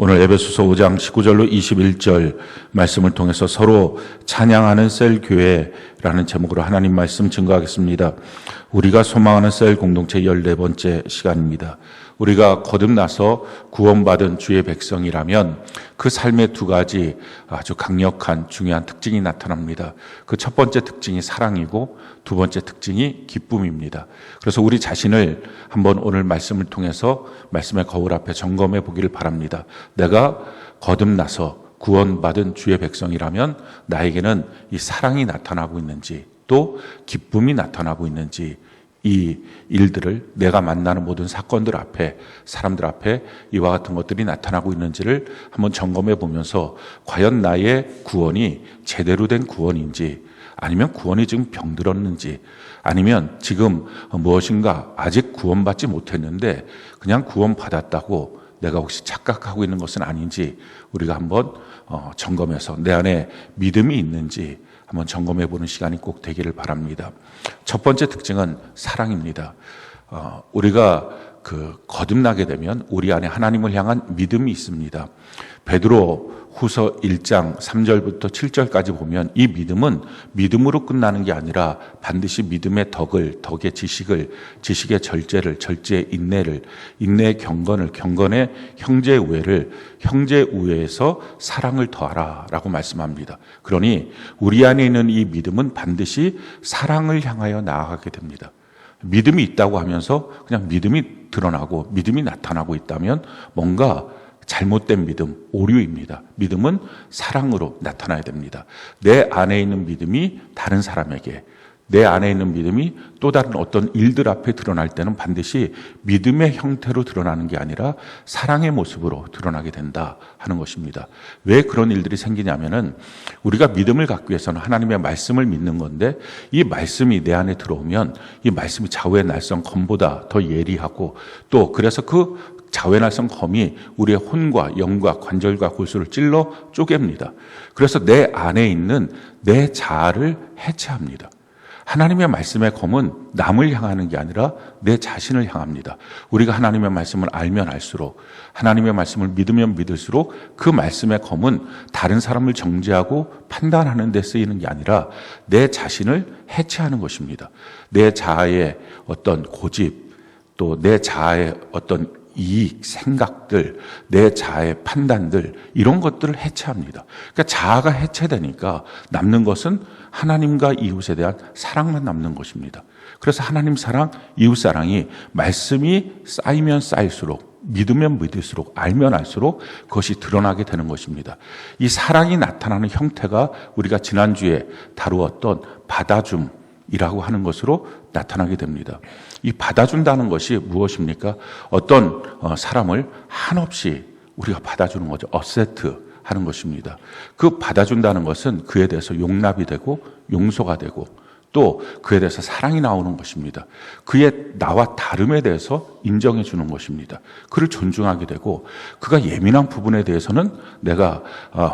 오늘 에베소서 5장 19절로 21절 말씀을 통해서 서로 찬양하는 셀 교회라는 제목으로 하나님 말씀 증거하겠습니다. 우리가 소망하는 셀 공동체 14번째 시간입니다. 우리가 거듭나서 구원받은 주의 백성이라면 그 삶의 두 가지 아주 강력한 중요한 특징이 나타납니다. 그 첫 번째 특징이 사랑이고 두 번째 특징이 기쁨입니다. 그래서 우리 자신을 한번 오늘 말씀을 통해서 말씀의 거울 앞에 점검해 보기를 바랍니다. 내가 거듭나서 구원받은 주의 백성이라면 나에게는 이 사랑이 나타나고 있는지 또 기쁨이 나타나고 있는지 이 일들을 내가 만나는 모든 사건들 앞에 사람들 앞에 이와 같은 것들이 나타나고 있는지를 한번 점검해 보면서 과연 나의 구원이 제대로 된 구원인지 아니면 구원이 지금 병들었는지 아니면 지금 무엇인가 아직 구원받지 못했는데 그냥 구원받았다고 내가 혹시 착각하고 있는 것은 아닌지 우리가 한번 점검해서 내 안에 믿음이 있는지 한번 점검해 보는 시간이 꼭 되기를 바랍니다. 첫 번째 특징은 사랑입니다. 우리가 거듭나게 되면 우리 안에 하나님을 향한 믿음이 있습니다. 베드로 후서 1장 3절부터 7절까지 보면 이 믿음은 믿음으로 끝나는 게 아니라 반드시 믿음의 덕의 지식의 절제의 인내를, 인내의 경건의 형제의 우애를, 형제의 우애에서 사랑을 더하라 라고 말씀합니다. 그러니 우리 안에 있는 이 믿음은 반드시 사랑을 향하여 나아가게 됩니다. 믿음이 있다고 하면서 그냥 믿음이 드러나고 믿음이 나타나고 있다면 뭔가 잘못된 믿음, 오류입니다. 믿음은 사랑으로 나타나야 됩니다. 내 안에 있는 믿음이 다른 사람에게, 내 안에 있는 믿음이 또 다른 어떤 일들 앞에 드러날 때는 반드시 믿음의 형태로 드러나는 게 아니라 사랑의 모습으로 드러나게 된다 하는 것입니다. 왜 그런 일들이 생기냐면은 우리가 믿음을 갖기 위해서는 하나님의 말씀을 믿는 건데 이 말씀이 내 안에 들어오면 이 말씀이 좌우의 날선 검보다 더 예리하고 또 그래서 그 자외날선 검이 우리의 혼과 영과 관절과 골수를 찔러 쪼갭니다. 그래서 내 안에 있는 내 자아를 해체합니다. 하나님의 말씀의 검은 남을 향하는 게 아니라 내 자신을 향합니다. 우리가 하나님의 말씀을 알면 알수록 하나님의 말씀을 믿으면 믿을수록 그 말씀의 검은 다른 사람을 정죄하고 판단하는 데 쓰이는 게 아니라 내 자신을 해체하는 것입니다. 내 자아의 어떤 고집 또 내 자아의 어떤 이익, 생각들, 내 자아의 판단들 이런 것들을 해체합니다. 그러니까 자아가 해체되니까 남는 것은 하나님과 이웃에 대한 사랑만 남는 것입니다. 그래서 하나님 사랑, 이웃 사랑이 말씀이 쌓이면 쌓일수록 믿으면 믿을수록 알면 알수록 그것이 드러나게 되는 것입니다. 이 사랑이 나타나는 형태가 우리가 지난주에 다루었던 받아줌이라고 하는 것으로 나타나게 됩니다. 이 받아준다는 것이 무엇입니까? 어떤 사람을 한없이 우리가 받아주는 거죠. 어세트 하는 것입니다. 그 받아준다는 것은 그에 대해서 용납이 되고 용서가 되고 또 그에 대해서 사랑이 나오는 것입니다. 그의 나와 다름에 대해서 인정해 주는 것입니다. 그를 존중하게 되고 그가 예민한 부분에 대해서는 내가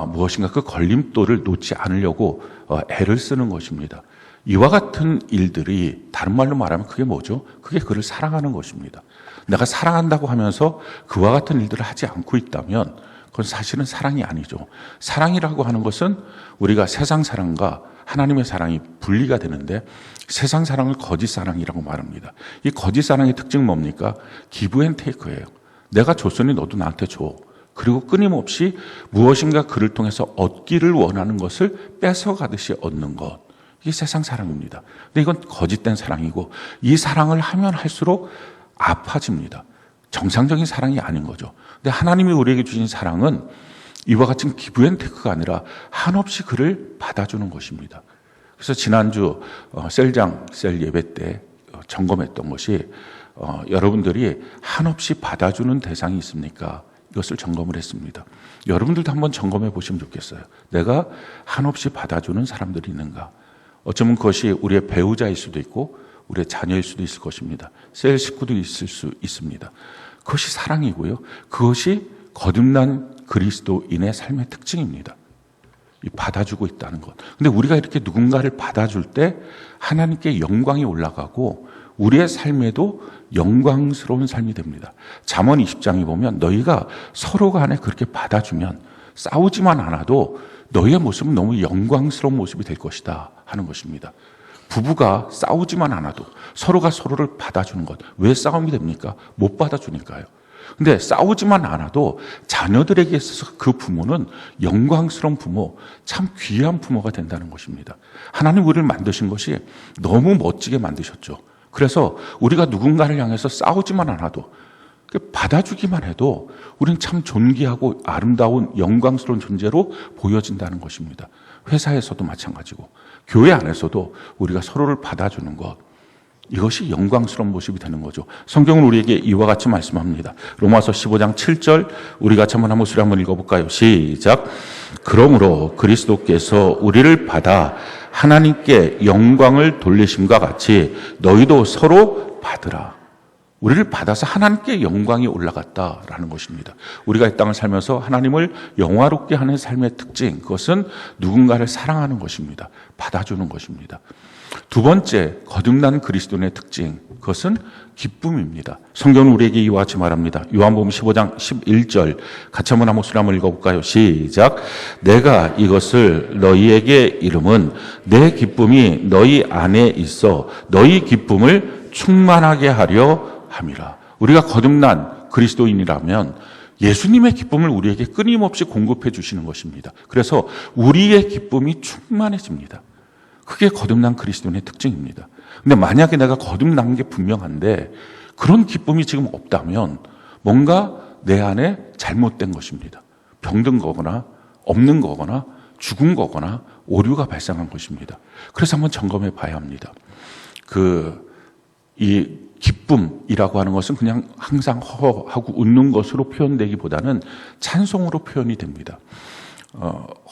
무엇인가 그 걸림돌을 놓지 않으려고 애를 쓰는 것입니다. 이와 같은 일들이 다른 말로 말하면 그게 뭐죠? 그게 그를 사랑하는 것입니다. 내가 사랑한다고 하면서 그와 같은 일들을 하지 않고 있다면 그건 사실은 사랑이 아니죠. 사랑이라고 하는 것은 우리가 세상 사랑과 하나님의 사랑이 분리가 되는데 세상 사랑을 거짓 사랑이라고 말합니다. 이 거짓 사랑의 특징은 뭡니까? 기브 앤 테이크예요. 내가 줬으니 너도 나한테 줘. 그리고 끊임없이 무엇인가 그를 통해서 얻기를 원하는 것을 뺏어가듯이 얻는 것. 이게 세상 사랑입니다. 근데 이건 거짓된 사랑이고 이 사랑을 하면 할수록 아파집니다. 정상적인 사랑이 아닌 거죠. 근데 하나님이 우리에게 주신 사랑은 이와 같은 기브앤테이크가 아니라 한없이 그를 받아주는 것입니다. 그래서 지난주 셀 예배 때 점검했던 것이 여러분들이 한없이 받아주는 대상이 있습니까? 이것을 점검을 했습니다. 여러분들도 한번 점검해 보시면 좋겠어요. 내가 한없이 받아주는 사람들이 있는가? 어쩌면 그것이 우리의 배우자일 수도 있고 우리의 자녀일 수도 있을 것입니다. 셀 식구도 있을 수 있습니다. 그것이 사랑이고요. 그것이 거듭난 그리스도인의 삶의 특징입니다. 이 받아주고 있다는 것. 근데 우리가 이렇게 누군가를 받아줄 때 하나님께 영광이 올라가고 우리의 삶에도 영광스러운 삶이 됩니다. 잠언 20장에 보면 너희가 서로 간에 그렇게 받아주면 싸우지만 않아도 너희의 모습은 너무 영광스러운 모습이 될 것이다 하는 것입니다. 부부가 싸우지만 않아도 서로가 서로를 받아주는 것. 왜 싸움이 됩니까? 못 받아주니까요. 근데 싸우지만 않아도 자녀들에게 있어서 그 부모는 영광스러운 부모, 참 귀한 부모가 된다는 것입니다. 하나님 우리를 만드신 것이 너무 멋지게 만드셨죠. 그래서 우리가 누군가를 향해서 싸우지만 않아도 받아주기만 해도 우리는 참 존귀하고 아름다운 영광스러운 존재로 보여진다는 것입니다. 회사에서도 마찬가지고 교회 안에서도 우리가 서로를 받아주는 것, 이것이 영광스러운 모습이 되는 거죠. 성경은 우리에게 이와 같이 말씀합니다. 로마서 15장 7절 우리 같이 한번 목소리 한번 읽어볼까요? 시작. 그러므로 그리스도께서 우리를 받아 하나님께 영광을 돌리심과 같이 너희도 서로 받으라. 우리를 받아서 하나님께 영광이 올라갔다라는 것입니다. 우리가 이 땅을 살면서 하나님을 영화롭게 하는 삶의 특징, 그것은 누군가를 사랑하는 것입니다. 받아주는 것입니다. 두 번째, 거듭난 그리스도인의 특징, 그것은 기쁨입니다. 성경은 우리에게 이와 같이 말합니다. 요한복음 15장 11절 같이 한번 한 목소리 한번 읽어볼까요? 시작. 내가 이것을 너희에게 이름은 내 기쁨이 너희 안에 있어 너희 기쁨을 충만하게 하려 함이라. 우리가 거듭난 그리스도인이라면 예수님의 기쁨을 우리에게 끊임없이 공급해 주시는 것입니다. 그래서 우리의 기쁨이 충만해집니다. 그게 거듭난 그리스도인의 특징입니다. 근데 만약에 내가 거듭난 게 분명한데 그런 기쁨이 지금 없다면 뭔가 내 안에 잘못된 것입니다. 병든 거거나 없는 거거나 죽은 거거나 오류가 발생한 것입니다. 그래서 한번 점검해 봐야 합니다. 이 기쁨이라고 하는 것은 그냥 항상 허허하고 웃는 것으로 표현되기보다는 찬송으로 표현이 됩니다.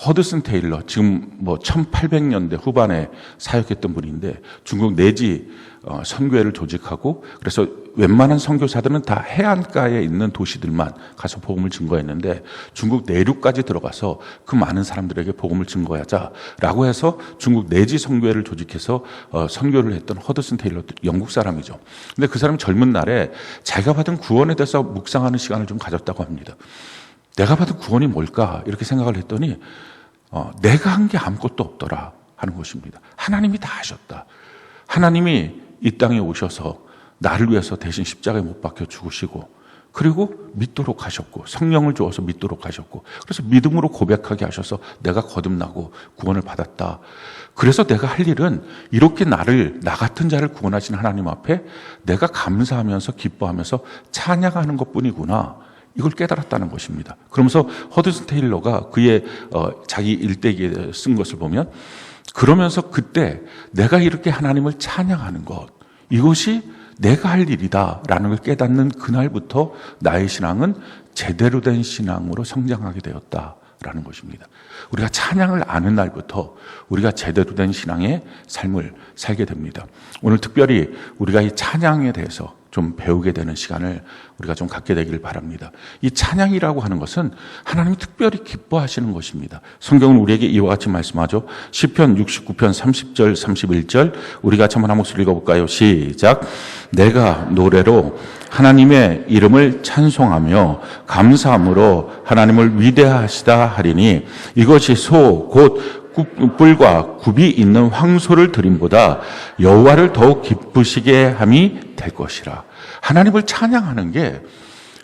허드슨 테일러, 지금 1800년대 후반에 사역했던 분인데 중국 내지 선교회를 조직하고 그래서 웬만한 선교사들은 다 해안가에 있는 도시들만 가서 복음을 증거했는데 중국 내륙까지 들어가서 그 많은 사람들에게 복음을 증거하자라고 해서 중국 내지 선교회를 조직해서 선교를 했던 허드슨 테일러, 영국 사람이죠. 근데 그 사람이 젊은 날에 자기가 받은 구원에 대해서 묵상하는 시간을 좀 가졌다고 합니다. 내가 받은 구원이 뭘까? 이렇게 생각을 했더니 내가 한 게 아무것도 없더라 하는 것입니다. 하나님이 다 하셨다. 하나님이 이 땅에 오셔서 나를 위해서 대신 십자가에 못 박혀 죽으시고 그리고 믿도록 하셨고 성령을 주어서 믿도록 하셨고 그래서 믿음으로 고백하게 하셔서 내가 거듭나고 구원을 받았다. 그래서 내가 할 일은 이렇게 나 같은 자를 구원하신 하나님 앞에 내가 감사하면서 기뻐하면서 찬양하는 것뿐이구나. 이걸 깨달았다는 것입니다. 그러면서 허드슨 테일러가 그의 자기 일대기에 쓴 것을 보면 그러면서 그때 내가 이렇게 하나님을 찬양하는 것, 이것이 내가 할 일이다라는 걸 깨닫는 그날부터 나의 신앙은 제대로 된 신앙으로 성장하게 되었다라는 것입니다. 우리가 찬양을 아는 날부터 우리가 제대로 된 신앙의 삶을 살게 됩니다. 오늘 특별히 우리가 이 찬양에 대해서 좀 배우게 되는 시간을 우리가 좀 갖게 되기를 바랍니다. 이 찬양이라고 하는 것은 하나님이 특별히 기뻐하시는 것입니다. 성경은 우리에게 이와 같이 말씀하죠. 시편 69편 30절 31절 우리 같이 한번 한 목소리 읽어볼까요? 시작. 내가 노래로 하나님의 이름을 찬송하며 감사함으로 하나님을 위대하시다 하리니 이것이 소 곧 뿔과 굽이 있는 황소를 드림보다 여호와를 더욱 기쁘시게 함이 될 것이라. 하나님을 찬양하는 게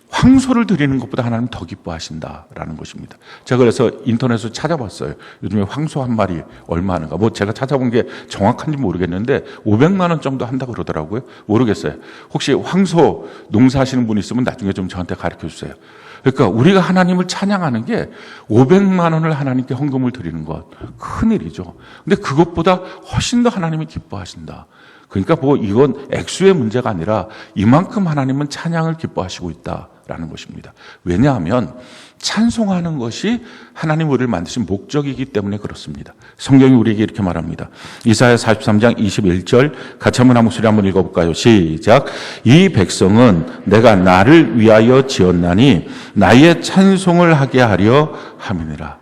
황소를 드리는 것보다 하나님 더 기뻐하신다라는 것입니다. 제가 그래서 인터넷에서 찾아봤어요. 요즘에 황소 한 마리 얼마 하는가. 제가 찾아본 게 정확한지 모르겠는데 500만 원 정도 한다고 그러더라고요. 모르겠어요. 혹시 황소 농사하시는 분 있으면 나중에 좀 저한테 가르쳐 주세요. 그러니까 우리가 하나님을 찬양하는 게 500만 원을 하나님께 헌금을 드리는 것 큰일이죠. 근데 그것보다 훨씬 더 하나님이 기뻐하신다. 그러니까 이건 액수의 문제가 아니라 이만큼 하나님은 찬양을 기뻐하시고 있다라는 것입니다. 왜냐하면 찬송하는 것이 하나님 우리를 만드신 목적이기 때문에 그렇습니다. 성경이 우리에게 이렇게 말합니다. 이사야 43장 21절 같이 한번 한 목소리 한번 읽어볼까요? 시작. 이 백성은 내가 나를 위하여 지었나니 나의 찬송을 하게 하려 함이니라.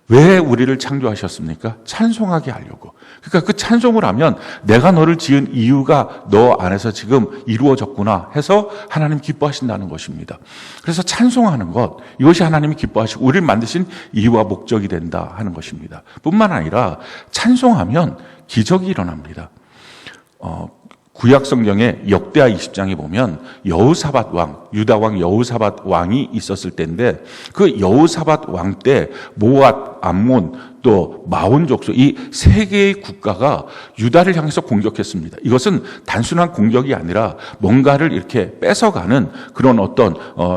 왜 우리를 창조하셨습니까? 찬송하게 하려고. 그러니까 그 찬송을 하면 내가 너를 지은 이유가 너 안에서 지금 이루어졌구나 해서 하나님 기뻐하신다는 것입니다. 그래서 찬송하는 것, 이것이 하나님이 기뻐하시고 우리를 만드신 이유와 목적이 된다 하는 것입니다. 뿐만 아니라 찬송하면 기적이 일어납니다. 구약 성경의 역대하 20장에 보면 여호사밧 왕, 유다 왕 여호사밧 왕이 있었을 때인데 그 여호사밧 왕 때 모압, 암몬, 또 마온 족속 이 세 개의 국가가 유다를 향해서 공격했습니다. 이것은 단순한 공격이 아니라 뭔가를 이렇게 뺏어가는 그런 어떤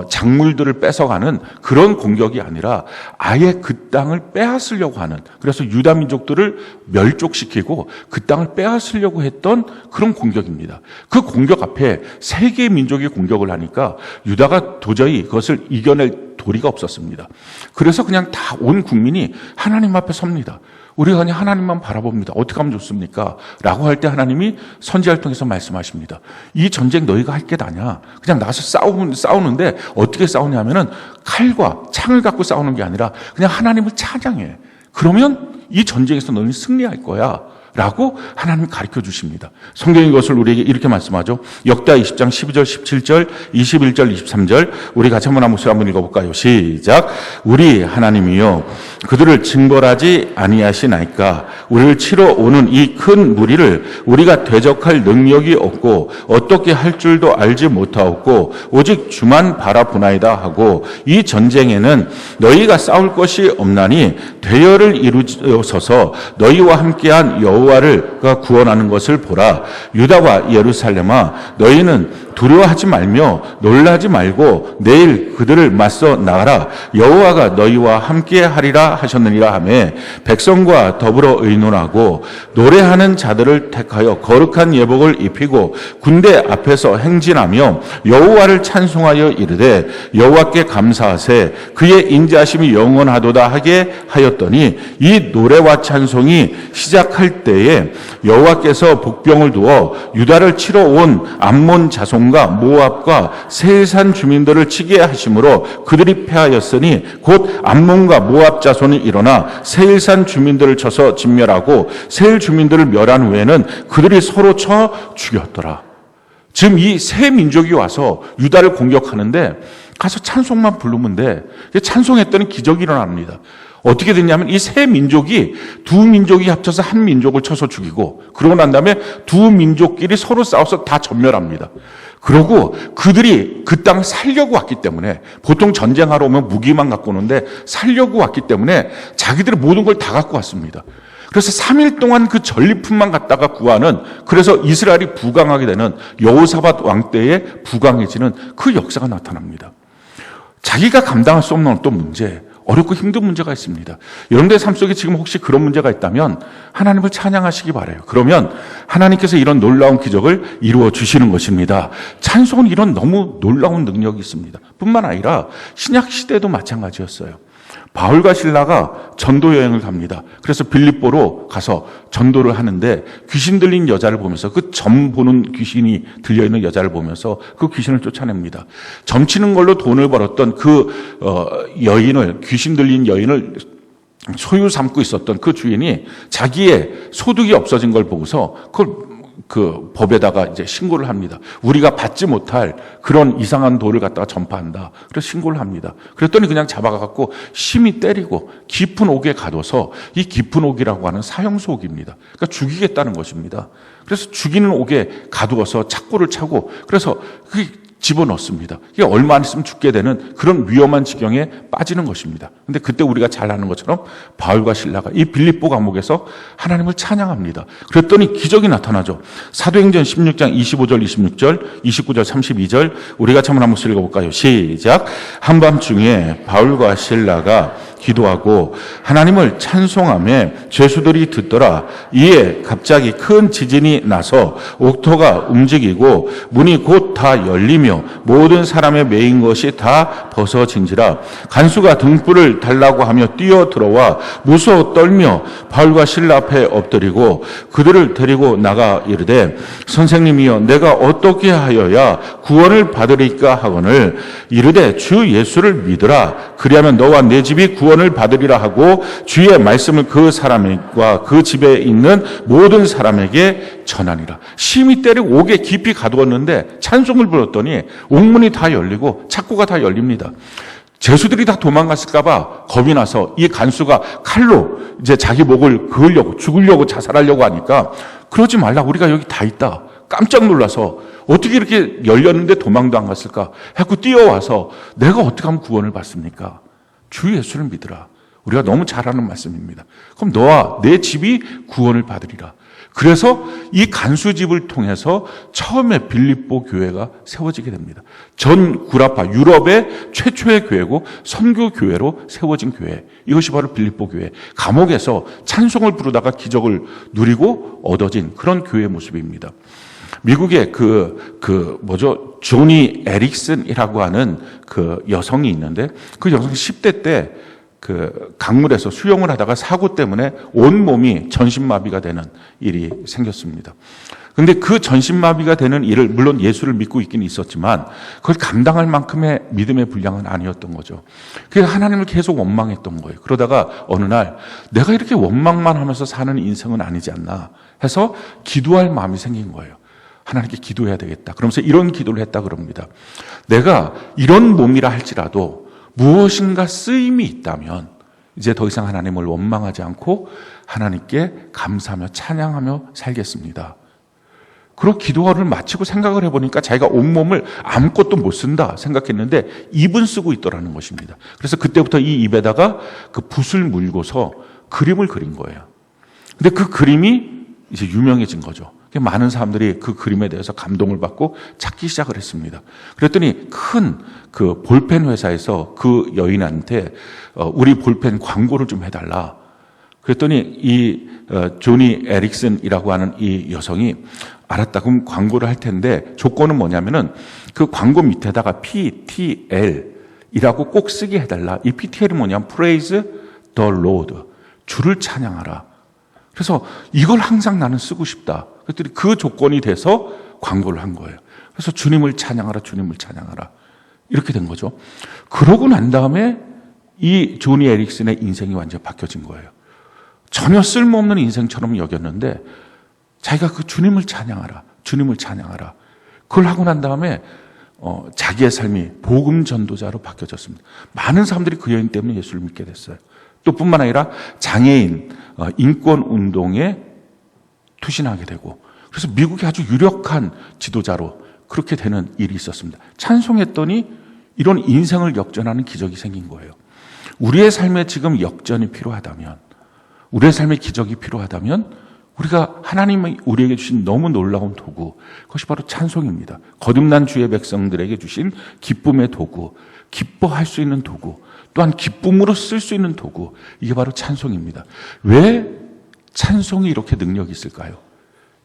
작물들을 뺏어가는 그런 공격이 아니라 아예 그 땅을 빼앗으려고 하는, 그래서 유다 민족들을 멸족시키고 그 땅을 빼앗으려고 했던 그런 공격입니다. 그 공격 앞에 세 개의 민족이 공격을 하니까 유다가 도저히 그것을 이겨낼 도리가 없었습니다. 그래서 그냥 다 온 국민이 하나님 앞에 섭니다. 우리가 그냥 하나님만 바라봅니다. 어떻게 하면 좋습니까? 라고 할 때 하나님이 선지자를 통해서 말씀하십니다. 이 전쟁 너희가 할 게 아니야. 그냥 나서 싸우는데 어떻게 싸우냐면은 칼과 창을 갖고 싸우는 게 아니라 그냥 하나님을 찬양해. 그러면 이 전쟁에서 너희는 승리할 거야. 라고 하나님이 가르쳐 주십니다. 성경이 이것을 우리에게 이렇게 말씀하죠. 역대하 20장 12절, 17절, 21절, 23절 우리 같이 한번 목소리 한번 읽어볼까요? 시작. 우리 하나님이요 그들을 징벌하지 아니하시나이까. 우리를 치러 오는 이 큰 무리를 우리가 대적할 능력이 없고 어떻게 할 줄도 알지 못하옵고 오직 주만 바라보나이다 하고 이 전쟁에는 너희가 싸울 것이 없나니 대열을 이루어서서 너희와 함께한 여호와를 구원하는 것을 보라. 유다와 예루살렘아 너희는 두려워하지 말며 놀라지 말고 내일 그들을 맞서 나가라. 여호와가 너희와 함께 하리라 하셨느니라 하며 백성과 더불어 의논하고 노래하는 자들을 택하여 거룩한 예복을 입히고 군대 앞에서 행진하며 여호와를 찬송하여 이르되 여호와께 감사하세 그의 인자하심이 영원하도다 하게 하였더니 이 노래와 찬송이 시작할 때에 여호와께서 복병을 두어 유다를 치러 온 암몬 자손과 모압과 세일산 주민들을 치게 하심으로 그들이 패하였으니 곧 암몬과 모압 자손이 일어나 세일산 주민들을 쳐서 진멸하고 세일 주민들을 멸한 후에는 그들이 서로 쳐 죽였더라. 지금 이 세 민족이 와서 유다를 공격하는데 가서 찬송만 부르면 돼. 찬송했더니 기적이 일어납니다. 어떻게 됐냐면 이 세 민족이 두 민족이 합쳐서 한 민족을 쳐서 죽이고 그러고 난 다음에 두 민족끼리 서로 싸워서 다 전멸합니다. 그러고 그들이 그 땅을 살려고 왔기 때문에 보통 전쟁하러 오면 무기만 갖고 오는데 살려고 왔기 때문에 자기들의 모든 걸 다 갖고 왔습니다. 그래서 3일 동안 그 전리품만 갖다가 구하는, 그래서 이스라엘이 부강하게 되는 여호사밧 왕 때에 부강해지는 그 역사가 나타납니다. 자기가 감당할 수 없는 어떤 문제, 어렵고 힘든 문제가 있습니다. 여러분들의 삶 속에 지금 혹시 그런 문제가 있다면 하나님을 찬양하시기 바라요. 그러면 하나님께서 이런 놀라운 기적을 이루어 주시는 것입니다. 찬송은 이런 너무 놀라운 능력이 있습니다. 뿐만 아니라 신약 시대도 마찬가지였어요. 바울과 실라가 전도 여행을 갑니다. 그래서 빌립보로 가서 전도를 하는데 귀신 들린 여자를 보면서 그 점 보는 귀신이 들려있는 여자를 보면서 그 귀신을 쫓아냅니다. 점치는 걸로 돈을 벌었던 그 여인을, 귀신 들린 여인을 소유 삼고 있었던 그 주인이 자기의 소득이 없어진 걸 보고서 그걸 그 법에다가 이제 신고를 합니다. 우리가 받지 못할 그런 이상한 돌을 갖다가 전파한다. 그래서 신고를 합니다. 그랬더니 그냥 잡아가지고 심히 때리고 깊은 옥에 가둬서, 이 깊은 옥이라고 하는 사형수 옥입니다. 그러니까 죽이겠다는 것입니다. 그래서 죽이는 옥에 가두어서 착고를 차고 그래서 그 집어넣습니다. 이게 얼마 안 있으면 죽게 되는 그런 위험한 지경에 빠지는 것입니다. 근데 그때 우리가 잘 아는 것처럼 바울과 실라가 이 빌립보 감옥에서 하나님을 찬양합니다. 그랬더니 기적이 나타나죠. 사도행전 16장 25절, 26절, 29절, 32절 우리 같이 한번 읽어볼까요? 시작. 한밤중에 바울과 실라가 기도하고 하나님을 찬송하며 죄수들이 듣더라. 이에 갑자기 큰 지진이 나서 옥토가 움직이고 문이 곧 다 열리며 모든 사람의 매인 것이 다 벗어진지라. 간수가 등불을 달라고 하며 뛰어 들어와 무서워 떨며 바울과 실라 앞에 엎드리고 그들을 데리고 나가 이르되 선생님이여 내가 어떻게 하여야 구원을 받으리까 하거늘 이르되 주 예수를 믿으라. 그리하면 너와 내 집이 구원 구원을 받으리라 하고 주의 말씀을 그 사람과 그 집에 있는 모든 사람에게 전하니라. 심히 때리고 옥에 깊이 가두었는데 찬송을 불렀더니 옥문이 다 열리고 창고가 다 열립니다. 죄수들이 다 도망갔을까봐 겁이 나서 이 간수가 칼로 이제 자기 목을 그으려고, 죽으려고, 자살하려고 하니까 그러지 말라, 우리가 여기 다 있다. 깜짝 놀라서 어떻게 이렇게 열렸는데 도망도 안 갔을까 하고 뛰어와서 내가 어떻게 하면 구원을 받습니까? 주 예수를 믿으라. 우리가 너무 잘 아는 말씀입니다. 그럼 너와 내 집이 구원을 받으리라. 그래서 이 간수집을 통해서 처음에 빌립보 교회가 세워지게 됩니다. 전 구라파, 유럽의 최초의 교회고 선교 교회로 세워진 교회. 이것이 바로 빌립보 교회. 감옥에서 찬송을 부르다가 기적을 누리고 얻어진 그런 교회의 모습입니다. 미국에 조니 에릭슨이라고 하는 그 여성이 있는데 그 여성이 10대 때 그 강물에서 수영을 하다가 사고 때문에 온 몸이 전신마비가 되는 일이 생겼습니다. 근데 그 전신마비가 되는 일을, 물론 예수를 믿고 있긴 있었지만 그걸 감당할 만큼의 믿음의 분량은 아니었던 거죠. 그래서 하나님을 계속 원망했던 거예요. 그러다가 어느 날 내가 이렇게 원망만 하면서 사는 인생은 아니지 않나 해서 기도할 마음이 생긴 거예요. 하나님께 기도해야 되겠다. 그러면서 이런 기도를 했다 그럽니다. 내가 이런 몸이라 할지라도 무엇인가 쓰임이 있다면 이제 더 이상 하나님을 원망하지 않고 하나님께 감사하며 찬양하며 살겠습니다. 그리고 기도를 마치고 생각을 해보니까 자기가 온몸을 아무것도 못 쓴다 생각했는데 입은 쓰고 있더라는 것입니다. 그래서 그때부터 이 입에다가 그 붓을 물고서 그림을 그린 거예요. 근데 그 그림이 이제 유명해진 거죠. 많은 사람들이 그 그림에 대해서 감동을 받고 찾기 시작을 했습니다. 그랬더니 큰 그 볼펜 회사에서 그 여인한테 우리 볼펜 광고를 좀 해달라. 그랬더니 이 조니 에릭슨이라고 하는 이 여성이 알았다. 그럼 광고를 할 텐데 조건은 뭐냐면은 그 광고 밑에다가 PTL이라고 꼭 쓰게 해달라. 이 PTL이 뭐냐면 Praise the Lord. 주를 찬양하라. 그래서 이걸 항상 나는 쓰고 싶다. 그랬더니 그 조건이 돼서 광고를 한 거예요. 그래서 주님을 찬양하라, 주님을 찬양하라. 이렇게 된 거죠. 그러고 난 다음에 이 조니 에릭슨의 인생이 완전히 바뀌어진 거예요. 전혀 쓸모없는 인생처럼 여겼는데 자기가 그 주님을 찬양하라, 주님을 찬양하라. 그걸 하고 난 다음에 자기의 삶이 복음 전도자로 바뀌어졌습니다. 많은 사람들이 그 여인 때문에 예수를 믿게 됐어요. 또 뿐만 아니라 장애인 인권 운동에 투신하게 되고, 그래서 미국의 아주 유력한 지도자로 그렇게 되는 일이 있었습니다. 찬송했더니 이런 인생을 역전하는 기적이 생긴 거예요. 우리의 삶에 지금 역전이 필요하다면, 우리의 삶에 기적이 필요하다면 우리가 하나님이 우리에게 주신 너무 놀라운 도구, 그것이 바로 찬송입니다. 거듭난 주의 백성들에게 주신 기쁨의 도구, 기뻐할 수 있는 도구, 또한 기쁨으로 쓸 수 있는 도구, 이게 바로 찬송입니다. 왜 찬송이 이렇게 능력이 있을까요?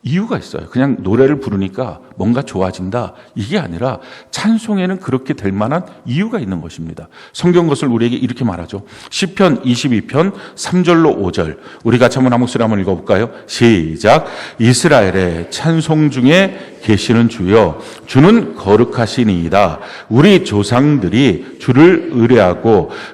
이유가 있어요. 그냥 노래를 부르니까 뭔가 좋아진다, 이게 아니라 찬송에는 그렇게 될 만한 이유가 있는 것입니다. 성경 것을 우리에게 이렇게 말하죠. 시편 22편 3절로 5절, 우리 같이 한번 한 목소리 한번 읽어볼까요? 시작. 이스라엘의 찬송 중에 계시는 주여, 주는 거룩하시니이다. 우리 조상들이 주를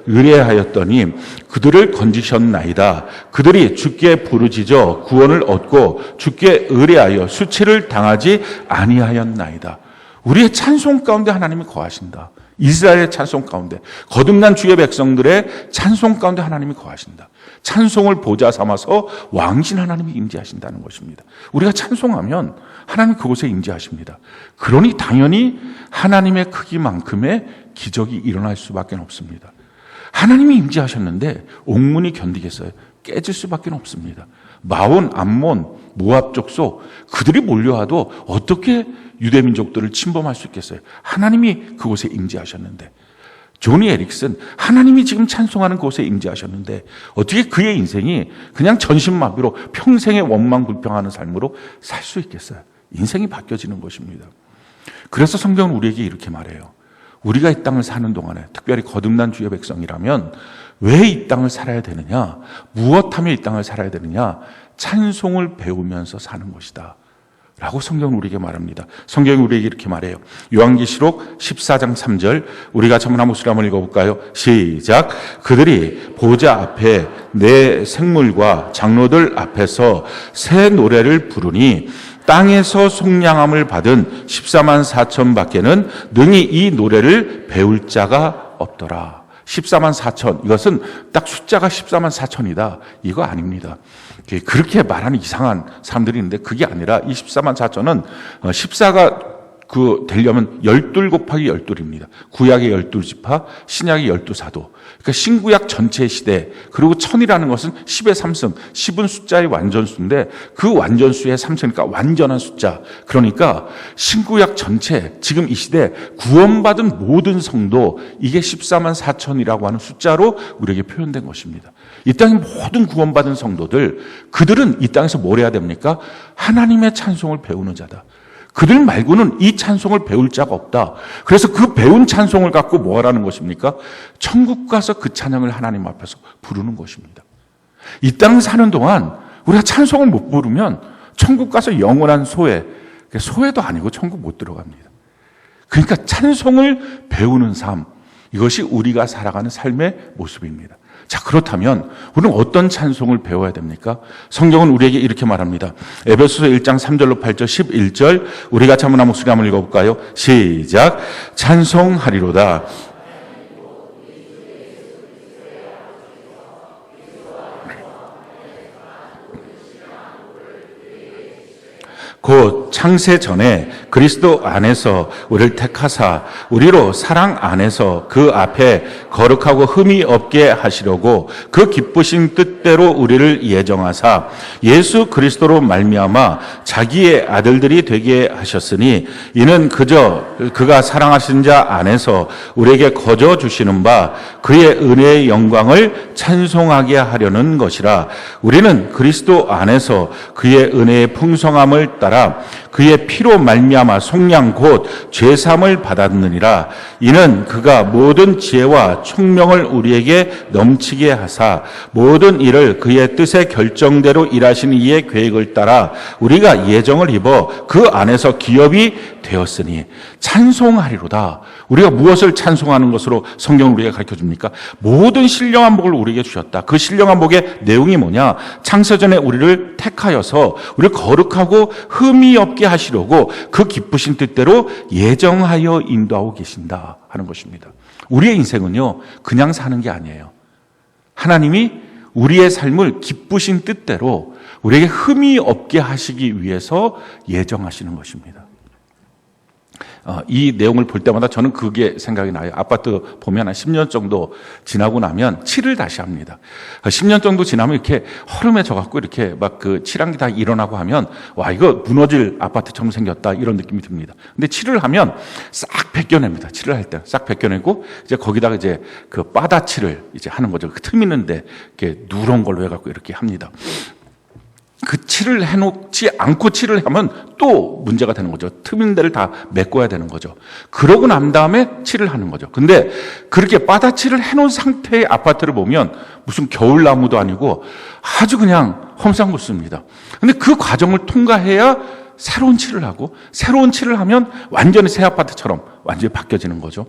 의뢰하였더니 그들을 건지셨나이다. 그들이 주께 부르짖어 구원을 얻고 주께 의뢰하여 수치를 당하지 아니하였나이다. 우리의 찬송 가운데 하나님이 거하신다. 이스라엘의 찬송 가운데, 거듭난 주의 백성들의 찬송 가운데 하나님이 거하신다. 찬송을 보좌 삼아서 왕신 하나님이 임재하신다는 것입니다. 우리가 찬송하면 하나님 그곳에 임재하십니다. 그러니 당연히 하나님의 크기만큼의 기적이 일어날 수밖에 없습니다. 하나님이 임재하셨는데 옥문이 견디겠어요? 깨질 수밖에 없습니다. 마온, 암몬, 모압 족속, 그들이 몰려와도 어떻게 유대민족들을 침범할 수 있겠어요? 하나님이 그곳에 임재하셨는데, 조니 에릭슨, 하나님이 지금 찬송하는 곳에 임재하셨는데 어떻게 그의 인생이 그냥 전신마비로 평생의 원망불평하는 삶으로 살 수 있겠어요? 인생이 바뀌어지는 것입니다. 그래서 성경은 우리에게 이렇게 말해요. 우리가 이 땅을 사는 동안에, 특별히 거듭난 주의 백성이라면 왜 이 땅을 살아야 되느냐? 무엇하며 이 땅을 살아야 되느냐? 찬송을 배우면서 사는 것이다. 라고 성경은 우리에게 말합니다. 성경이 우리에게 이렇게 말해요. 요한계시록 14장 3절, 우리가 한번 한 목소리 한번 읽어볼까요? 시작. 그들이 보좌 앞에 내 생물과 장로들 앞에서 새 노래를 부르니 땅에서 속량함을 받은 14만 4천 밖에는 능히 이 노래를 배울 자가 없더라. 14만 4천, 이것은 딱 숫자가 14만 4천이다. 이거 아닙니다. 그렇게 말하는 이상한 사람들이 있는데 그게 아니라 이 14만 4천은 14가 되려면 12 곱하기 12입니다. 구약의 12지파, 신약의 12사도. 그러니까 신구약 전체 시대, 그리고 1000이라는 것은 10의 3승, 10은 숫자의 완전수인데 그 완전수의 3승이니까 완전한 숫자. 그러니까 신구약 전체, 지금 이 시대 구원받은 모든 성도, 이게 14만 4천이라고 하는 숫자로 우리에게 표현된 것입니다. 이 땅의 모든 구원받은 성도들, 그들은 이 땅에서 뭘 해야 됩니까? 하나님의 찬송을 배우는 자다. 그들 말고는 이 찬송을 배울 자가 없다. 그래서 그 배운 찬송을 갖고 뭐 하라는 것입니까? 천국 가서 그 찬양을 하나님 앞에서 부르는 것입니다. 이 땅 사는 동안 우리가 찬송을 못 부르면 천국 가서 영원한 소외도 아니고 천국 못 들어갑니다. 그러니까 찬송을 배우는 삶, 이것이 우리가 살아가는 삶의 모습입니다. 자, 그렇다면 우리는 어떤 찬송을 배워야 됩니까? 성경은 우리에게 이렇게 말합니다. 에베소서 1장 3절로 8절 11절, 우리 같이 한번 한 목소리 한번 읽어볼까요? 시작. 찬송하리로다. 곧 창세 전에 그리스도 안에서 우리를 택하사 우리로 사랑 안에서 그 앞에 거룩하고 흠이 없게 하시려고 그 기쁘신 뜻대로 우리를 예정하사 예수 그리스도로 말미암아 자기의 아들들이 되게 하셨으니 이는 그저 그가 사랑하신 자 안에서 우리에게 거저 주시는 바 그의 은혜의 영광을 찬송하게 하려는 것이라. 우리는 그리스도 안에서 그의 은혜의 풍성함을 따라 그의 피로 말미암아 속량 곧 죄사함을 받았느니라. 이는 그가 모든 지혜와 총명을 우리에게 넘치게 하사 모든 일을 그의 뜻의 결정대로 일하시는 이의 계획을 따라 우리가 예정을 입어 그 안에서 기업이 되었으니 찬송하리로다. 우리가 무엇을 찬송하는 것으로 성경을 우리에게 가르쳐줍니까? 모든 신령한 복을 우리에게 주셨다. 그 신령한 복의 내용이 뭐냐? 창세전에 우리를 택하여서 우리를 거룩하고 흠이 없게 하시려고 그 기쁘신 뜻대로 예정하여 인도하고 계신다 하는 것입니다. 우리의 인생은요, 그냥 사는 게 아니에요. 하나님이 우리의 삶을 기쁘신 뜻대로 우리에게 흠이 없게 하시기 위해서 예정하시는 것입니다. 이 내용을 볼 때마다 저는 그게 생각이 나요. 아파트 보면 한 10년 정도 지나고 나면 칠을 다시 합니다. 10년 정도 지나면 이렇게 허름해져 갖고 이렇게 막 그 칠한 게 다 일어나고 하면 와, 이거 무너질 아파트처럼 생겼다 이런 느낌이 듭니다. 근데 칠을 하면 싹 벗겨냅니다. 칠을 할 때 싹 벗겨내고 이제 거기다가 이제 그 바다칠을 이제 하는 거죠. 그 틈 있는데 이렇게 누런 걸로 해갖고 이렇게 합니다. 그 칠을 해놓지 않고 칠을 하면 또 문제가 되는 거죠. 틈 있는 데를 다 메꿔야 되는 거죠. 그러고 난 다음에 칠을 하는 거죠. 근데 그렇게 바다칠을 해놓은 상태의 아파트를 보면 무슨 겨울나무도 아니고 아주 그냥 험상궂습니다. 근데 그 과정을 통과해야 새로운 칠을 하고 새로운 칠을 하면 완전히 새 아파트처럼 완전히 바뀌어지는 거죠.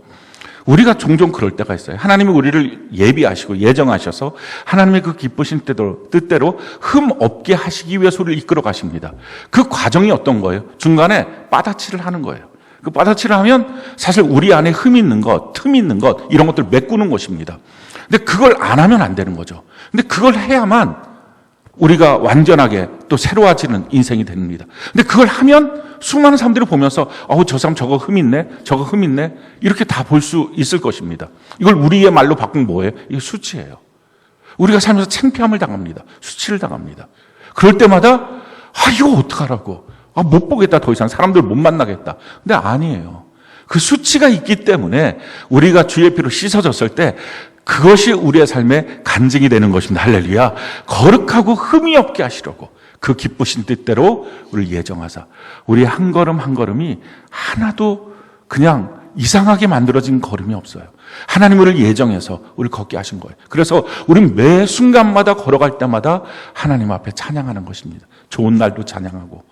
우리가 종종 그럴 때가 있어요. 하나님이 우리를 예비하시고 예정하셔서 하나님의 그 기쁘신 뜻대로 흠 없게 하시기 위해서 우리를 이끌어 가십니다. 그 과정이 어떤 거예요? 중간에 바다칠을 하는 거예요. 그 바다칠을 하면 사실 우리 안에 흠 있는 것, 틈 있는 것 이런 것들을 메꾸는 것입니다. 근데 그걸 안 하면 안 되는 거죠. 근데 그걸 해야만 우리가 완전하게 또 새로워지는 인생이 됩니다. 근데 그걸 하면 수많은 사람들이 보면서 저 사람 저거 흠 있네, 저거 흠 있네 이렇게 다 볼 수 있을 것입니다. 이걸 우리의 말로 바꾸면 뭐예요? 이게 수치예요. 우리가 살면서 창피함을 당합니다. 수치를 당합니다. 그럴 때마다 이거 어떡하라고, 못 보겠다, 더 이상 사람들 못 만나겠다. 근데 아니에요. 그 수치가 있기 때문에 우리가 주의 피로 씻어졌을 때 그것이 우리의 삶에 간증이 되는 것입니다. 할렐루야. 거룩하고 흠이 없게 하시려고 그 기쁘신 뜻대로 우리를 예정하사 우리 한 걸음 한 걸음이 하나도 그냥 이상하게 만들어진 걸음이 없어요. 하나님 우리를 예정해서 우리를 걷게 하신 거예요. 그래서 우리는 매 순간마다 걸어갈 때마다 하나님 앞에 찬양하는 것입니다. 좋은 날도 찬양하고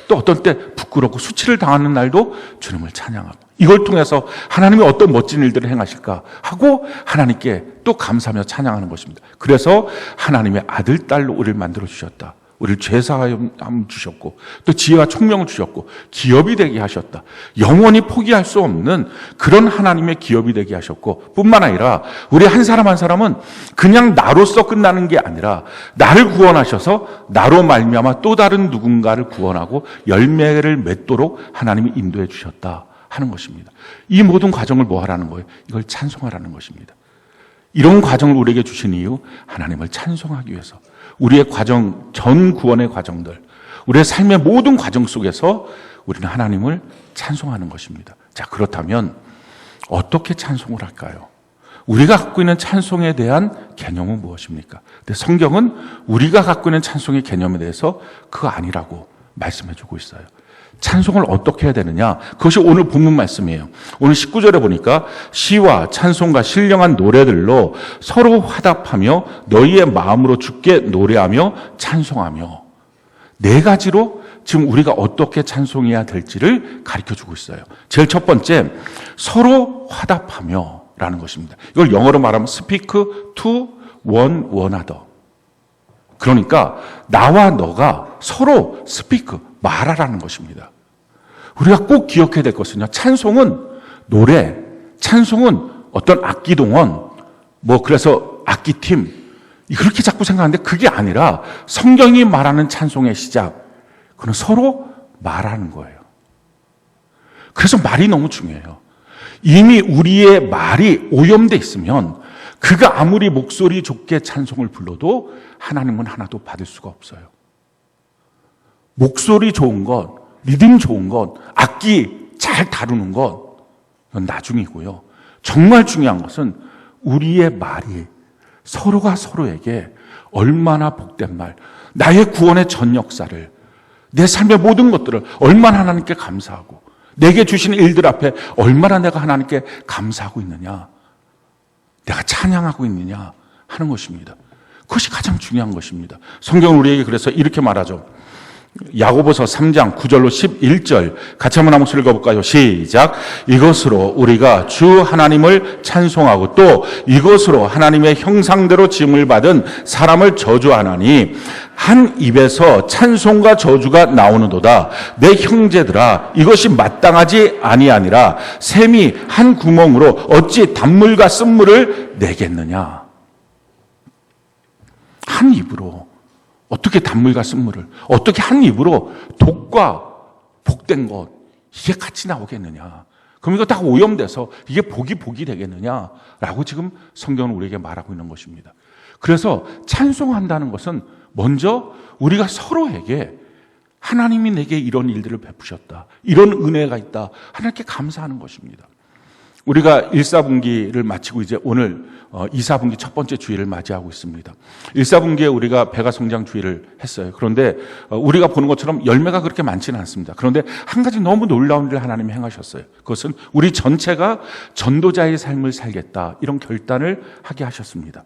또 어떤 때 부끄럽고 수치를 당하는 날도 주님을 찬양하고, 이걸 통해서 하나님이 어떤 멋진 일들을 행하실까 하고 하나님께 또 감사하며 찬양하는 것입니다. 그래서 하나님의 아들, 딸로 우리를 만들어 주셨다. 우리를 죄사함 주셨고, 또 지혜와 총명을 주셨고, 기업이 되게 하셨다. 영원히 포기할 수 없는 그런 하나님의 기업이 되게 하셨고, 뿐만 아니라 우리 한 사람 한 사람은 그냥 나로서 끝나는 게 아니라 나를 구원하셔서 나로 말미암아 또 다른 누군가를 구원하고 열매를 맺도록 하나님이 인도해 주셨다 하는 것입니다. 이 모든 과정을 뭐 하라는 거예요? 이걸 찬송하라는 것입니다. 이런 과정을 우리에게 주신 이유, 하나님을 찬송하기 위해서. 우리의 과정, 전 구원의 과정들, 우리의 삶의 모든 과정 속에서 우리는 하나님을 찬송하는 것입니다. 자, 그렇다면 어떻게 찬송을 할까요? 우리가 갖고 있는 찬송에 대한 개념은 무엇입니까? 근데 성경은 우리가 갖고 있는 찬송의 개념에 대해서 그거 아니라고 말씀해 주고 있어요. 찬송을 어떻게 해야 되느냐? 그것이 오늘 본문 말씀이에요. 오늘 19절에 보니까 시와 찬송과 신령한 노래들로 서로 화답하며 너희의 마음으로 주께 노래하며 찬송하며, 네 가지로 지금 우리가 어떻게 찬송해야 될지를 가르쳐주고 있어요. 제일 첫 번째, 서로 화답하며 라는 것입니다. 이걸 영어로 말하면 speak to one another. 그러니까 나와 너가 서로 speak, 말하라는 것입니다. 우리가 꼭 기억해야 될 것은요, 찬송은 노래, 찬송은 어떤 악기동원, 그래서 악기팀, 그렇게 자꾸 생각하는데 그게 아니라 성경이 말하는 찬송의 시작, 그건 서로 말하는 거예요. 그래서 말이 너무 중요해요. 이미 우리의 말이 오염돼 있으면 그가 아무리 목소리 좋게 찬송을 불러도 하나님은 하나도 받을 수가 없어요. 목소리 좋은 것, 리듬 좋은 것, 악기 잘 다루는 것, 이건 나중이고요. 정말 중요한 것은 우리의 말이 서로가 서로에게 얼마나 복된 말, 나의 구원의 전 역사를, 내 삶의 모든 것들을 얼마나 하나님께 감사하고 내게 주신 일들 앞에 얼마나 내가 하나님께 감사하고 있느냐, 내가 찬양하고 있느냐 하는 것입니다. 그것이 가장 중요한 것입니다. 성경은 우리에게 그래서 이렇게 말하죠. 야고보서 3장 9절로 11절 같이 한번 한번 읽어볼까요? 시작. 이것으로 우리가 주 하나님을 찬송하고 또 이것으로 하나님의 형상대로 지음을 받은 사람을 저주하나니 한 입에서 찬송과 저주가 나오는도다. 내 형제들아, 이것이 마땅하지 아니하니라. 샘이 한 구멍으로 어찌 단물과 쓴물을 내겠느냐. 한 입으로 어떻게 단물과 쓴물을, 어떻게 한 입으로 독과 복된 것, 이게 같이 나오겠느냐. 그럼 이거 다 오염돼서 이게 복이 되겠느냐라고 지금 성경은 우리에게 말하고 있는 것입니다. 그래서 찬송한다는 것은 먼저 우리가 서로에게 하나님이 내게 이런 일들을 베푸셨다, 이런 은혜가 있다, 하나님께 감사하는 것입니다. 우리가 1사분기를 마치고 이제 오늘 2사분기 첫 번째 주일을 맞이하고 있습니다. 1사분기에 우리가 배가성장 주일을 했어요. 그런데 우리가 보는 것처럼 열매가 그렇게 많지는 않습니다. 그런데 한 가지 너무 놀라운 일을 하나님이 행하셨어요. 그것은 우리 전체가 전도자의 삶을 살겠다, 이런 결단을 하게 하셨습니다.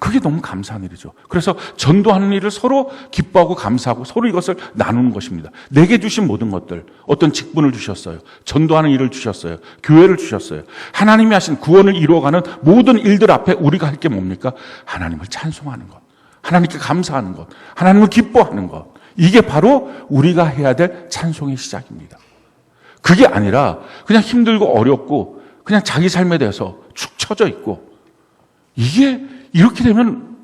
그게 너무 감사한 일이죠. 그래서 전도하는 일을 서로 기뻐하고 감사하고 서로 이것을 나누는 것입니다. 내게 주신 모든 것들, 어떤 직분을 주셨어요. 전도하는 일을 주셨어요. 교회를 주셨어요. 하나님이 하신 구원을 이루어가는 모든 일들 앞에 우리가 할 게 뭡니까? 하나님을 찬송하는 것, 하나님께 감사하는 것, 하나님을 기뻐하는 것. 이게 바로 우리가 해야 될 찬송의 시작입니다. 그게 아니라 그냥 힘들고 어렵고 그냥 자기 삶에 대해서 축 처져 있고, 이게 이렇게 되면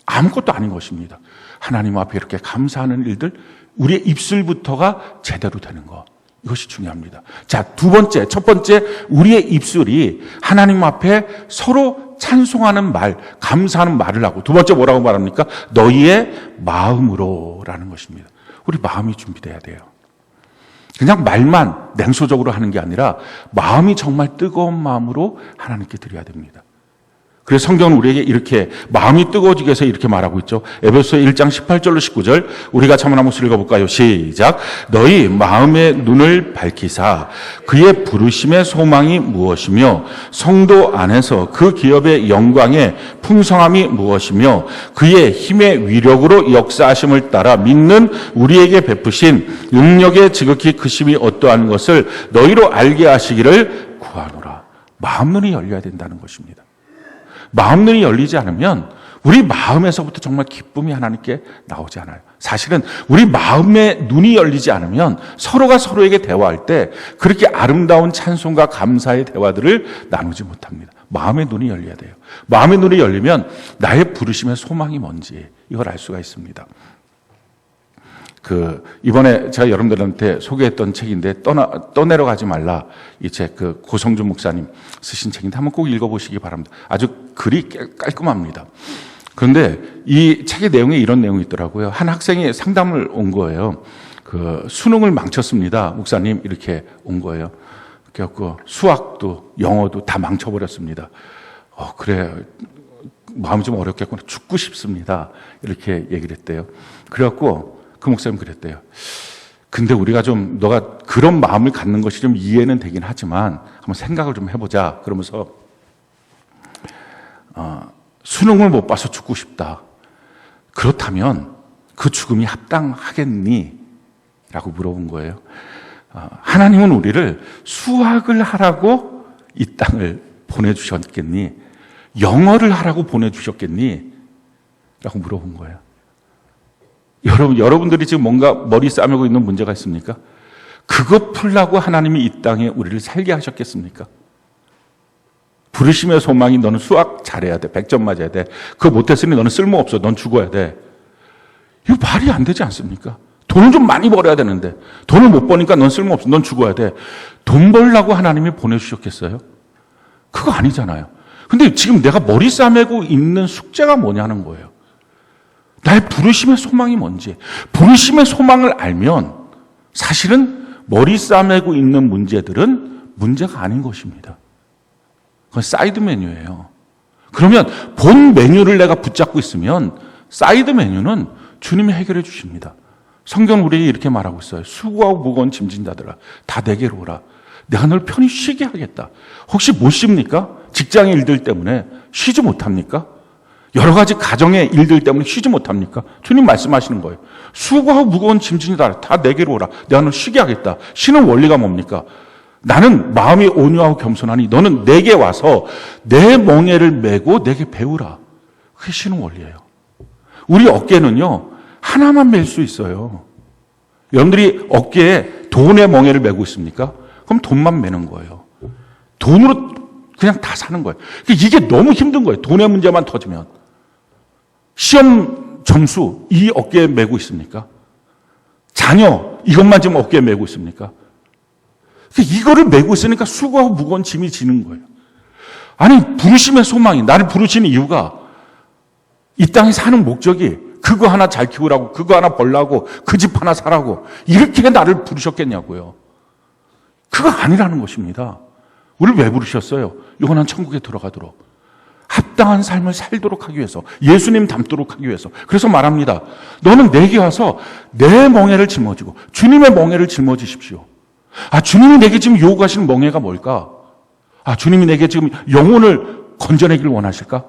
아무것도 아닌 것입니다. 하나님 앞에 이렇게 감사하는 일들, 우리의 입술부터가 제대로 되는 것, 이것이 중요합니다. 자, 두 번째, 첫 번째, 우리의 입술이 하나님 앞에 서로 찬송하는 말, 감사하는 말을 하고, 두 번째 뭐라고 말합니까? 너희의 마음으로라는 것입니다. 우리 마음이 준비돼야 돼요. 그냥 말만 냉소적으로 하는 게 아니라 마음이 정말 뜨거운 마음으로 하나님께 드려야 됩니다. 그래서 성경은 우리에게 이렇게 마음이 뜨거워지게 해서 이렇게 말하고 있죠. 에베소 1장 18절로 19절 우리가 한번 한번 읽어볼까요? 시작. 너희 마음의 눈을 밝히사 그의 부르심의 소망이 무엇이며 성도 안에서 그 기업의 영광의 풍성함이 무엇이며 그의 힘의 위력으로 역사하심을 따라 믿는 우리에게 베푸신 능력의 지극히 크심이 어떠한 것을 너희로 알게 하시기를 구하노라. 마음 눈이 열려야 된다는 것입니다. 마음 눈이 열리지 않으면 우리 마음에서부터 정말 기쁨이 하나님께 나오지 않아요. 사실은 우리 마음의 눈이 열리지 않으면 서로가 서로에게 대화할 때 그렇게 아름다운 찬송과 감사의 대화들을 나누지 못합니다. 마음의 눈이 열려야 돼요. 마음의 눈이 열리면 나의 부르심의 소망이 뭔지 이걸 알 수가 있습니다. 이번에 제가 여러분들한테 소개했던 책인데, 떠내려가지 말라. 이 책, 고성준 목사님 쓰신 책인데, 한번 꼭 읽어보시기 바랍니다. 아주 글이 깔끔합니다. 그런데 이 책의 내용에 이런 내용이 있더라고요. 한 학생이 상담을 온 거예요. 수능을 망쳤습니다. 목사님, 이렇게 온 거예요. 그래갖고 수학도 영어도 다 망쳐버렸습니다. 그래. 마음이 좀 어렵겠구나. 죽고 싶습니다. 이렇게 얘기를 했대요. 그래갖고 그 목사님 그랬대요. 근데 우리가 좀 너가 그런 마음을 갖는 것이 좀 이해는 되긴 하지만 한번 생각을 좀 해보자. 그러면서 수능을 못 봐서 죽고 싶다. 그렇다면 그 죽음이 합당하겠니? 라고 물어본 거예요. 하나님은 우리를 수학을 하라고 이 땅을 보내주셨겠니? 영어를 하라고 보내주셨겠니? 라고 물어본 거예요. 여러분들이 지금 뭔가 머리 싸매고 있는 문제가 있습니까? 그거 풀라고 하나님이 이 땅에 우리를 살게 하셨겠습니까? 부르심의 소망이 너는 수학 잘해야 돼. 100점 맞아야 돼. 그거 못했으니 너는 쓸모없어. 넌 죽어야 돼. 이거 말이 안 되지 않습니까? 돈을 좀 많이 벌어야 되는데 돈을 못 버니까 넌 쓸모없어. 넌 죽어야 돼. 돈 벌라고 하나님이 보내주셨겠어요? 그거 아니잖아요. 근데 지금 내가 머리 싸매고 있는 숙제가 뭐냐는 거예요. 나의 부르심의 소망이 뭔지. 부르심의 소망을 알면 사실은 머리 싸매고 있는 문제들은 문제가 아닌 것입니다. 그건 사이드 메뉴예요. 그러면 본 메뉴를 내가 붙잡고 있으면 사이드 메뉴는 주님이 해결해 주십니다. 성경은 우리에게 이렇게 말하고 있어요. 수고하고 무거운 짐진 자들아 다 내게로 오라. 내가 널 편히 쉬게 하겠다. 혹시 못 쉽니까? 직장의 일들 때문에 쉬지 못합니까? 여러 가지 가정의 일들 때문에 쉬지 못합니까? 주님 말씀하시는 거예요. 수고하고 무거운 짐진이다. 다 내게로 오라. 내가 널 쉬게 하겠다. 쉬는 원리가 뭡니까? 나는 마음이 온유하고 겸손하니 너는 내게 와서 내 멍에를 메고 내게 배우라. 그게 쉬는 원리예요. 우리 어깨는요. 하나만 맬 수 있어요. 여러분들이 어깨에 돈의 멍에를 메고 있습니까? 그럼 돈만 매는 거예요. 돈으로 그냥 다 사는 거예요. 이게 너무 힘든 거예요. 돈의 문제만 터지면. 시험 점수 이 어깨에 메고 있습니까? 자녀 이것만 지금 어깨에 메고 있습니까? 이거를 메고 있으니까 수고하고 무거운 짐이 지는 거예요. 아니 부르심의 소망이 나를 부르시는 이유가 이 땅에 사는 목적이 그거 하나 잘 키우라고 그거 하나 벌라고 그 집 하나 사라고 이렇게 나를 부르셨겠냐고요. 그거 아니라는 것입니다. 우리를 왜 부르셨어요? 영원한 천국에 들어가도록 합당한 삶을 살도록 하기 위해서 예수님 닮도록 하기 위해서. 그래서 말합니다. 너는 내게 와서 내 멍에를 짊어지고 주님의 멍에를 짊어지십시오. 주님이 내게 지금 요구하시는 멍에가 뭘까? 주님이 내게 지금 영혼을 건져내기를 원하실까?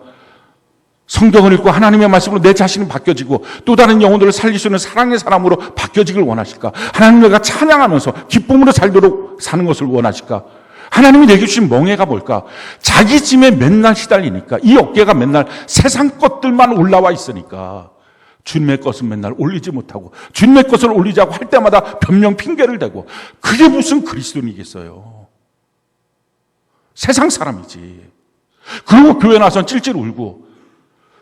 성경을 읽고 하나님의 말씀으로 내 자신이 바뀌어지고 또 다른 영혼들을 살릴 수 있는 사랑의 사람으로 바뀌어지길 원하실까? 하나님을 내가 찬양하면서 기쁨으로 살도록 사는 것을 원하실까? 하나님이 내게 주신 멍에가 뭘까? 자기 짐에 맨날 시달리니까 이 어깨가 맨날 세상 것들만 올라와 있으니까 주님의 것은 맨날 올리지 못하고 주님의 것을 올리자고 할 때마다 변명 핑계를 대고 그게 무슨 그리스도인이겠어요? 세상 사람이지. 그리고 교회 나서는 찔찔 울고.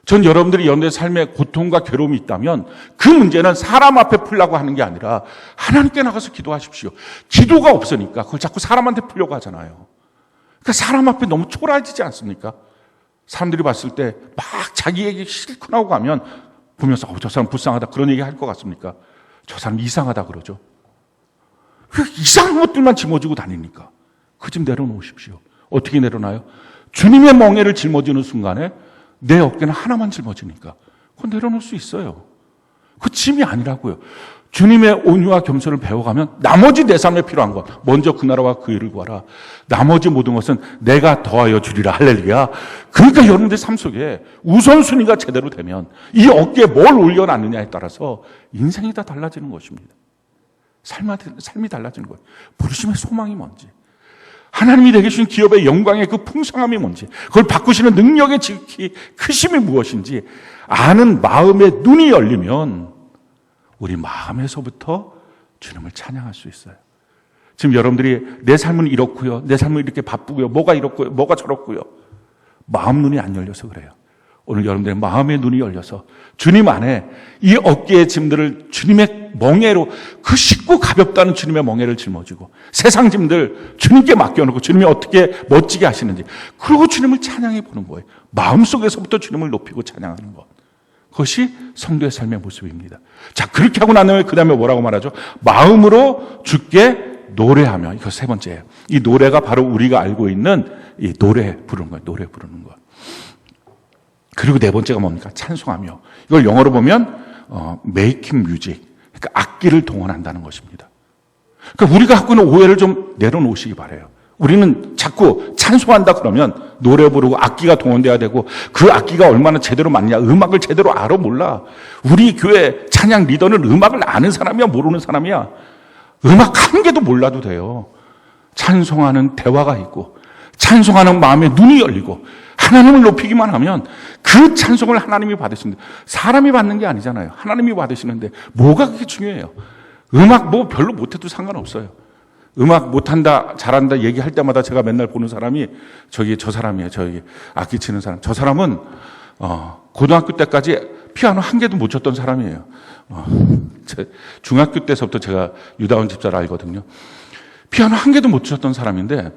전 여러분들이 연대 삶에 고통과 괴로움이 있다면 그 문제는 사람 앞에 풀려고 하는 게 아니라 하나님께 나가서 기도하십시오. 기도가 없으니까 그걸 자꾸 사람한테 풀려고 하잖아요. 그러니까 사람 앞에 너무 초라해지지 않습니까? 사람들이 봤을 때 막 자기 얘기 실컷 하고 가면 보면서 저 사람 불쌍하다 그런 얘기 할 것 같습니까? 저 사람 이상하다 그러죠. 이상한 것들만 짊어지고 다니니까 그 집 내려놓으십시오. 어떻게 내려놔요? 주님의 멍에를 짊어지는 순간에 내 어깨는 하나만 짊어지니까 그건 내려놓을 수 있어요. 그 짐이 아니라고요. 주님의 온유와 겸손을 배워가면 나머지 내 삶에 필요한 것, 먼저 그 나라와 그 일을 구하라. 나머지 모든 것은 내가 더하여 주리라. 할렐루야. 그러니까 여러분들 삶 속에 우선순위가 제대로 되면 이 어깨에 뭘 올려놨느냐에 따라서 인생이 다 달라지는 것입니다. 삶이 달라지는 거예요. 부르심의 소망이 뭔지, 하나님이 내게 주신 기업의 영광의 그 풍성함이 뭔지, 그걸 바꾸시는 능력의 지극히 크심이 무엇인지 아는 마음의 눈이 열리면 우리 마음에서부터 주님을 찬양할 수 있어요. 지금 여러분들이 내 삶은 이렇고요, 내 삶은 이렇게 바쁘고요, 뭐가 이렇고요, 뭐가 저렇고요, 마음 눈이 안 열려서 그래요. 오늘 여러분들의 마음의 눈이 열려서 주님 안에 이 어깨의 짐들을 주님의 멍에로, 그 쉽고 가볍다는 주님의 멍에를 짊어지고 세상 짐들 주님께 맡겨놓고 주님이 어떻게 멋지게 하시는지, 그리고 주님을 찬양해 보는 거예요. 마음속에서부터 주님을 높이고 찬양하는 것, 그것이 성도의 삶의 모습입니다. 자, 그렇게 하고 난 다음에 그 다음에 뭐라고 말하죠? 마음으로 주께 노래하며. 이거 세 번째예요. 이 노래가 바로 우리가 알고 있는 이 노래 부르는 거예요. 노래 부르는 것. 그리고 네 번째가 뭡니까? 찬송하며. 이걸 영어로 보면 making music, 그러니까 악기를 동원한다는 것입니다. 그러니까 우리가 갖고 있는 오해를 좀 내려놓으시기 바라요. 우리는 자꾸 찬송한다 그러면 노래 부르고 악기가 동원돼야 되고, 그 악기가 얼마나 제대로 맞냐, 음악을 제대로 알아 몰라. 우리 교회 찬양 리더는 음악을 아는 사람이야, 모르는 사람이야? 음악 한 개도 몰라도 돼요. 찬송하는 대화가 있고, 찬송하는 마음에 눈이 열리고, 하나님을 높이기만 하면 그 찬송을 하나님이 받으십니다. 사람이 받는 게 아니잖아요. 하나님이 받으시는데 뭐가 그렇게 중요해요? 음악 뭐 별로 못해도 상관없어요. 음악 못한다, 잘한다 얘기할 때마다 제가 맨날 보는 사람이 저 사람이에요. 저기 악기 치는 사람. 저 사람은 고등학교 때까지 피아노 한 개도 못 쳤던 사람이에요. 중학교 때서부터 제가 유다원 집사를 알거든요. 피아노 한 개도 못 쳤던 사람인데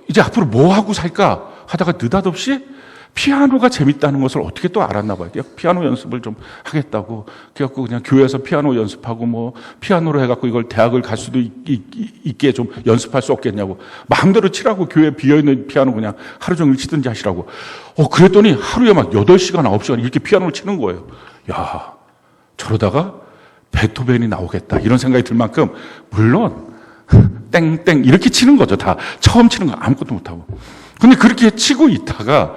이제 앞으로 뭐 하고 살까 하다가 느닷없이 피아노가 재밌다는 것을 어떻게 또 알았나 봐요. 피아노 연습을 좀 하겠다고. 그래갖고 그냥 교회에서 피아노 연습하고 피아노로 해갖고 이걸 대학을 갈 수도 있게 좀 연습할 수 없겠냐고. 마음대로 치라고. 교회에 비어있는 피아노 그냥 하루 종일 치든지 하시라고. 그랬더니 하루에 막 8시간, 9시간 이렇게 피아노를 치는 거예요. 야, 저러다가 베토벤이 나오겠다. 이런 생각이 들 만큼, 물론, 땡땡 이렇게 치는 거죠. 다 처음 치는 거 아무것도 못하고. 근데 그렇게 치고 있다가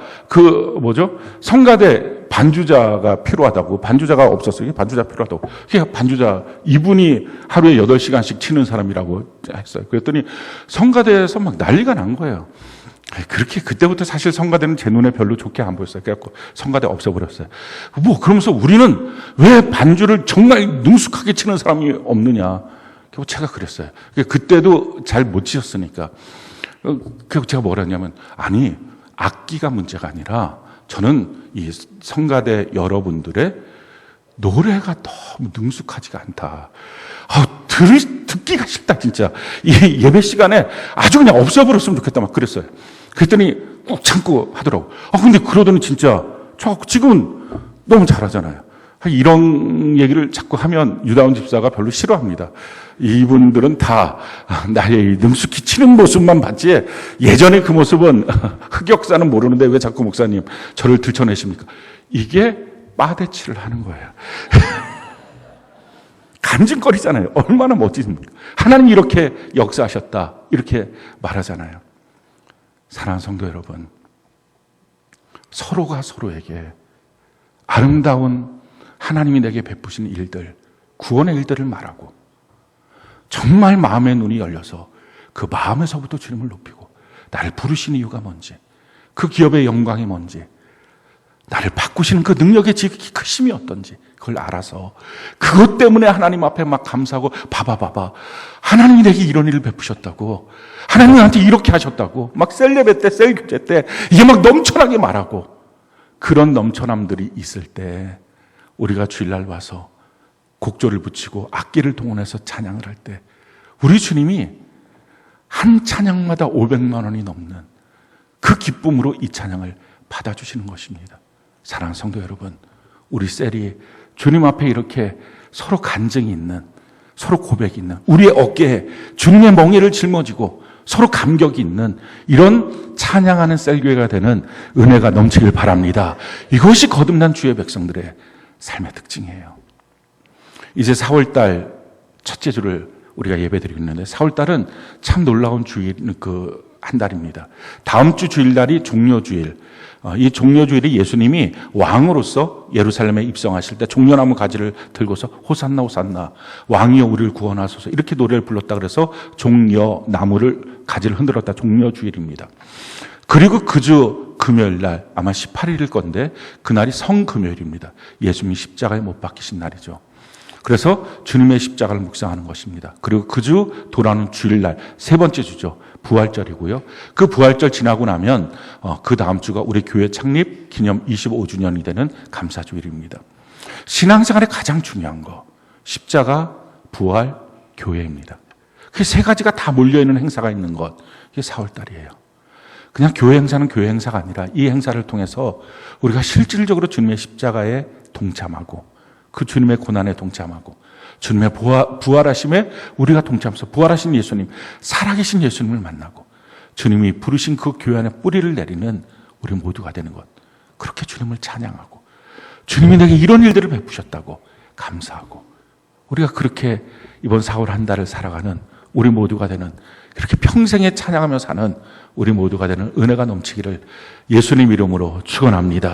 성가대 반주자가 필요하다고, 반주자가 없었어요. 반주자 필요하다고. 반주자 이분이 하루에 8시간씩 치는 사람이라고 했어요. 그랬더니 성가대에서 막 난리가 난 거예요. 그렇게 그때부터 사실 성가대는 제 눈에 별로 좋게 안 보였어요. 그래갖고 성가대 없애버렸어요. 그러면서 우리는 왜 반주를 정말 능숙하게 치는 사람이 없느냐. 제가 그랬어요. 그때도 잘 못 치셨으니까. 그래서 제가 뭐라 했냐면, 아니, 악기가 문제가 아니라 저는 이 성가대 여러분들의 노래가 너무 능숙하지가 않다. 듣기가 싫다, 진짜. 이 예배 시간에 아주 그냥 없애버렸으면 좋겠다, 막 그랬어요. 그랬더니 꾹 참고 하더라고. 근데 그러더니 진짜, 지금은 너무 잘하잖아요. 이런 얘기를 자꾸 하면 유다원 집사가 별로 싫어합니다. 이분들은 다 나의 능숙히 치는 모습만 봤지 예전에 그 모습은 흑역사는 모르는데 왜 자꾸 목사님 저를 들춰내십니까? 이게 빠대치를 하는 거예요. 간증거리잖아요. 얼마나 멋지십니까? 하나님 이렇게 역사하셨다, 이렇게 말하잖아요. 사랑하는 성도 여러분, 서로가 서로에게 아름다운 하나님이 내게 베푸신 일들, 구원의 일들을 말하고, 정말 마음의 눈이 열려서 그 마음에서부터 주님을 높이고, 나를 부르신 이유가 뭔지, 그 기업의 영광이 뭔지, 나를 바꾸시는 그 능력의 지극히 크심이 어떤지 그걸 알아서 그것 때문에 하나님 앞에 막 감사하고, 봐봐 하나님이 내게 이런 일을 베푸셨다고, 하나님이 나한테 이렇게 하셨다고, 막 셀 예배 때, 셀 교제 때 이게 막 넘쳐나게 말하고, 그런 넘쳐남들이 있을 때 우리가 주일날 와서 곡조를 붙이고 악기를 동원해서 찬양을 할 때 우리 주님이 한 찬양마다 500만 원이 넘는 그 기쁨으로 이 찬양을 받아주시는 것입니다. 사랑하는 성도 여러분, 우리 셀이 주님 앞에 이렇게 서로 간증이 있는, 서로 고백이 있는, 우리의 어깨에 주님의 멍에를 짊어지고 서로 감격이 있는 이런 찬양하는 셀교회가 되는 은혜가 넘치길 바랍니다. 이것이 거듭난 주의 백성들의 삶의 특징이에요. 이제 4월달 첫째 주를 우리가 예배드리고 있는데 4월달은 참 놀라운 주일, 한 달입니다. 다음 주 주일날이 종려주일. 이 종려주일이 예수님이 왕으로서 예루살렘에 입성하실 때 종려나무 가지를 들고서 호산나 호산나 왕이여 우리를 구원하소서 이렇게 노래를 불렀다 그래서 종려나무를 가지를 흔들었다. 종려주일입니다. 그리고 그 주 금요일날 아마 18일일 건데 그날이 성금요일입니다. 예수님이 십자가에 못 박히신 날이죠. 그래서 주님의 십자가를 묵상하는 것입니다. 그리고 그 주 돌아오는 주일날 세 번째 주죠. 부활절이고요. 그 부활절 지나고 나면 그 다음 주가 우리 교회 창립 기념 25주년이 되는 감사주일입니다. 신앙생활의 가장 중요한 거 십자가, 부활, 교회입니다. 그 세 가지가 다 몰려있는 행사가 있는 것 이게 4월달이에요. 그냥 교회 행사는 교회 행사가 아니라 이 행사를 통해서 우리가 실질적으로 주님의 십자가에 동참하고 그 주님의 고난에 동참하고 주님의 부활하심에 우리가 동참해서 부활하신 예수님, 살아계신 예수님을 만나고 주님이 부르신 그 교회 안에 뿌리를 내리는 우리 모두가 되는 것. 그렇게 주님을 찬양하고 주님이 내게 이런 일들을 베푸셨다고 감사하고 우리가 그렇게 이번 4월 한 달을 살아가는 우리 모두가 되는 그렇게 평생에 찬양하며 사는 우리 모두가 되는 은혜가 넘치기를 예수님 이름으로 축원합니다.